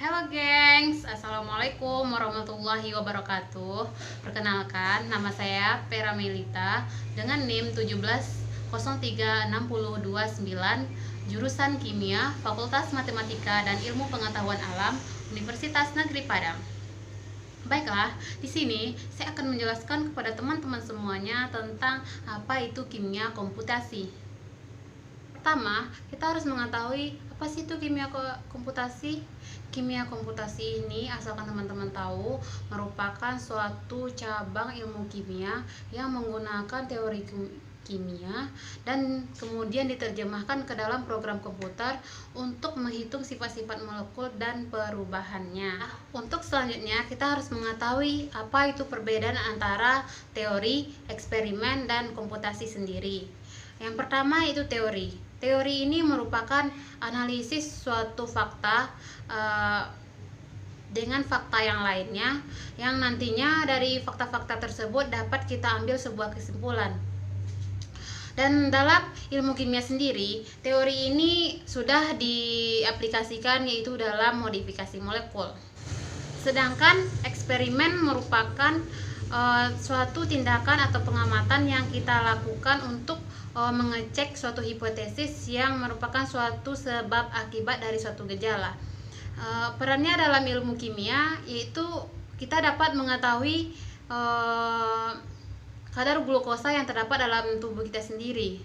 Halo gengs, Assalamualaikum warahmatullahi wabarakatuh. Perkenalkan, nama saya Pera Melita dengan NIM 1703629, jurusan Kimia, Fakultas Matematika dan Ilmu Pengetahuan Alam, Universitas Negeri Padang. Baiklah, di sini saya akan menjelaskan kepada teman-teman semuanya tentang apa itu kimia komputasi. Pertama, kita harus mengetahui apa sih itu kimia komputasi. Kimia komputasi ini, asalkan teman-teman tahu, merupakan suatu cabang ilmu kimia yang menggunakan teori kimia dan kemudian diterjemahkan ke dalam program komputer untuk menghitung sifat-sifat molekul dan perubahannya. Untuk selanjutnya, kita harus mengetahui apa itu perbedaan antara teori, eksperimen, dan komputasi sendiri. Yang pertama itu teori. Teori ini merupakan analisis suatu fakta dengan fakta yang lainnya, yang nantinya dari fakta-fakta tersebut dapat kita ambil sebuah kesimpulan. Dan dalam ilmu kimia sendiri, teori ini sudah diaplikasikan yaitu dalam modifikasi molekul. Sedangkan eksperimen merupakan suatu tindakan atau pengamatan yang kita lakukan untuk mengecek suatu hipotesis yang merupakan suatu sebab akibat dari suatu gejala. Perannya dalam ilmu kimia yaitu kita dapat mengetahui kadar glukosa yang terdapat dalam tubuh kita sendiri,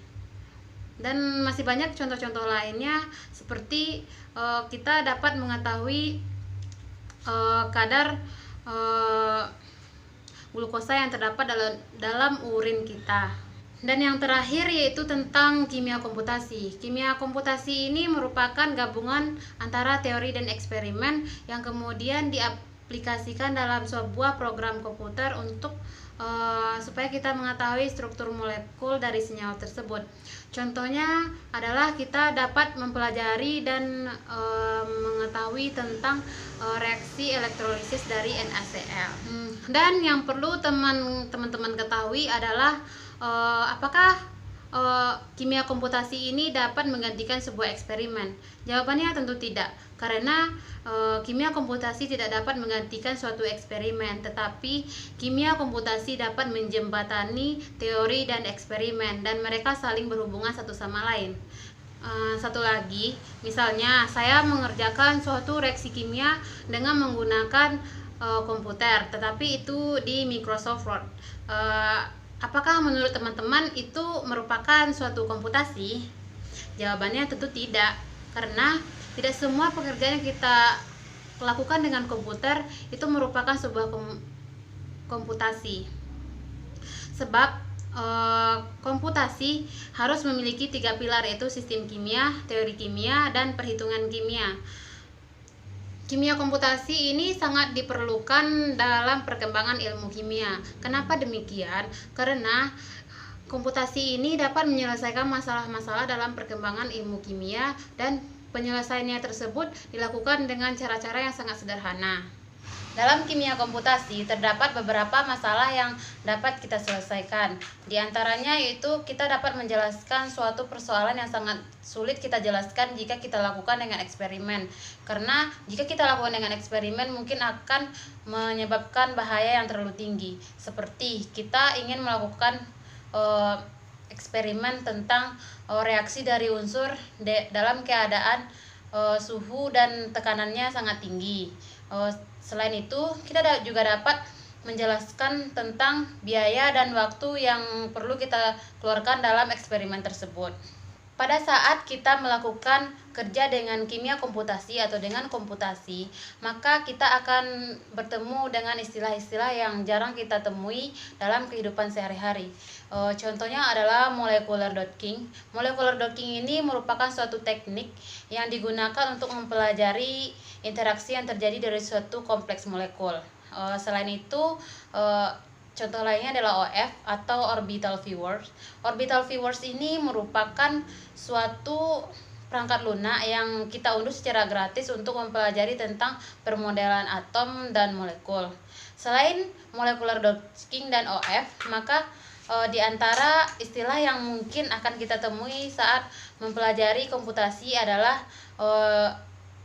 dan masih banyak contoh-contoh lainnya seperti kita dapat mengetahui kadar glukosa yang terdapat dalam urin kita. Dan yang terakhir yaitu tentang kimia komputasi. Kimia komputasi ini merupakan gabungan antara teori dan eksperimen yang kemudian diaplikasikan dalam sebuah program komputer untuk supaya kita mengetahui struktur molekul dari senyawa tersebut. Contohnya adalah kita dapat mempelajari dan mengetahui tentang reaksi elektrolisis dari NaCl. Dan yang perlu teman-teman ketahui adalah apakah kimia komputasi ini dapat menggantikan sebuah eksperimen? Jawabannya tentu tidak, karena kimia komputasi tidak dapat menggantikan suatu eksperimen, tetapi kimia komputasi dapat menjembatani teori dan eksperimen, dan mereka saling berhubungan satu sama lain. Satu lagi, misalnya saya mengerjakan suatu reaksi kimia dengan menggunakan komputer, tetapi itu di Microsoft Word. Apakah menurut teman-teman itu merupakan suatu komputasi? Jawabannya tentu tidak, karena tidak semua pekerjaan yang kita lakukan dengan komputer itu merupakan sebuah komputasi. Sebab komputasi harus memiliki 3 pilar, yaitu sistem kimia, teori kimia, dan perhitungan kimia. Kimia komputasi ini sangat diperlukan dalam perkembangan ilmu kimia. Kenapa demikian? Karena komputasi ini dapat menyelesaikan masalah-masalah dalam perkembangan ilmu kimia, dan penyelesaiannya tersebut dilakukan dengan cara-cara yang sangat sederhana. Dalam kimia komputasi terdapat beberapa masalah yang dapat kita selesaikan. Di antaranya yaitu kita dapat menjelaskan suatu persoalan yang sangat sulit kita jelaskan jika kita lakukan dengan eksperimen. Karena jika kita lakukan dengan eksperimen mungkin akan menyebabkan bahaya yang terlalu tinggi. Seperti kita ingin melakukan eksperimen tentang reaksi dari unsur dalam keadaan suhu dan tekanannya sangat tinggi. Selain itu, kita juga dapat menjelaskan tentang biaya dan waktu yang perlu kita keluarkan dalam eksperimen tersebut. Pada saat kita melakukan kerja dengan kimia komputasi atau dengan komputasi, maka kita akan bertemu dengan istilah-istilah yang jarang kita temui dalam kehidupan sehari-hari. Contohnya adalah molecular docking. Molecular docking ini merupakan suatu teknik yang digunakan untuk mempelajari interaksi yang terjadi dari suatu kompleks molekul. Selain itu, contoh lainnya adalah OF atau orbital viewers. Orbital viewers ini merupakan suatu perangkat lunak yang kita unduh secara gratis untuk mempelajari tentang permodelan atom dan molekul. Selain molecular docking dan OF, maka di antara istilah yang mungkin akan kita temui saat mempelajari komputasi adalah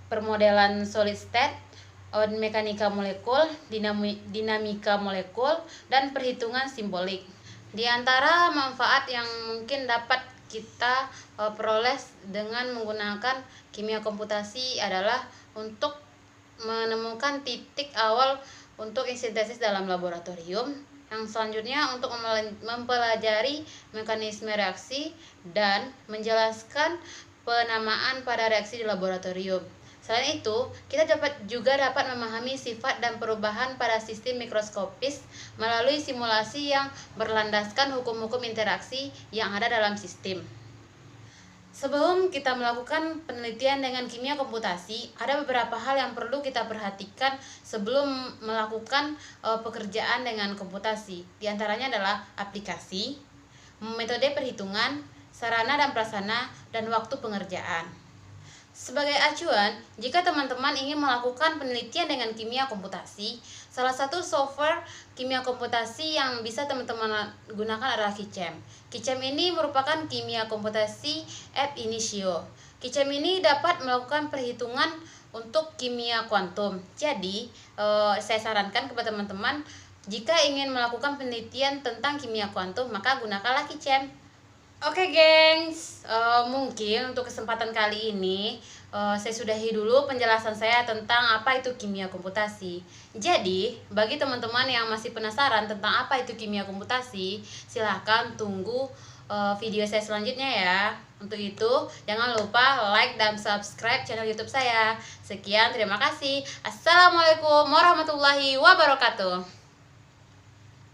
permodelan solid state, mekanika molekul, dinamika molekul, dan perhitungan simbolik. Di antara manfaat yang mungkin dapat kita peroleh dengan menggunakan kimia komputasi adalah untuk menemukan titik awal untuk sintesis dalam laboratorium. Yang selanjutnya untuk mempelajari mekanisme reaksi dan menjelaskan penamaan pada reaksi di laboratorium. Selain itu, kita juga dapat memahami sifat dan perubahan pada sistem mikroskopis melalui simulasi yang berlandaskan hukum-hukum interaksi yang ada dalam sistem. Sebelum kita melakukan penelitian dengan kimia komputasi, ada beberapa hal yang perlu kita perhatikan sebelum melakukan pekerjaan dengan komputasi. Di antaranya adalah aplikasi, metode perhitungan, sarana dan prasarana, dan waktu pengerjaan. Sebagai acuan, jika teman-teman ingin melakukan penelitian dengan kimia komputasi, salah satu software kimia komputasi yang bisa teman-teman gunakan adalah KiChem. KiChem ini merupakan kimia komputasi ab initio. KiChem ini dapat melakukan perhitungan untuk kimia kuantum. Jadi, saya sarankan kepada teman-teman, jika ingin melakukan penelitian tentang kimia kuantum, maka gunakanlah KiChem. Oke gengs, mungkin untuk kesempatan kali ini saya sudahi dulu penjelasan saya tentang apa itu kimia komputasi. Jadi, bagi teman-teman yang masih penasaran tentang apa itu kimia komputasi, silahkan tunggu video saya selanjutnya ya. Untuk itu, jangan lupa like dan subscribe channel YouTube saya. Sekian, terima kasih. Assalamualaikum warahmatullahi wabarakatuh.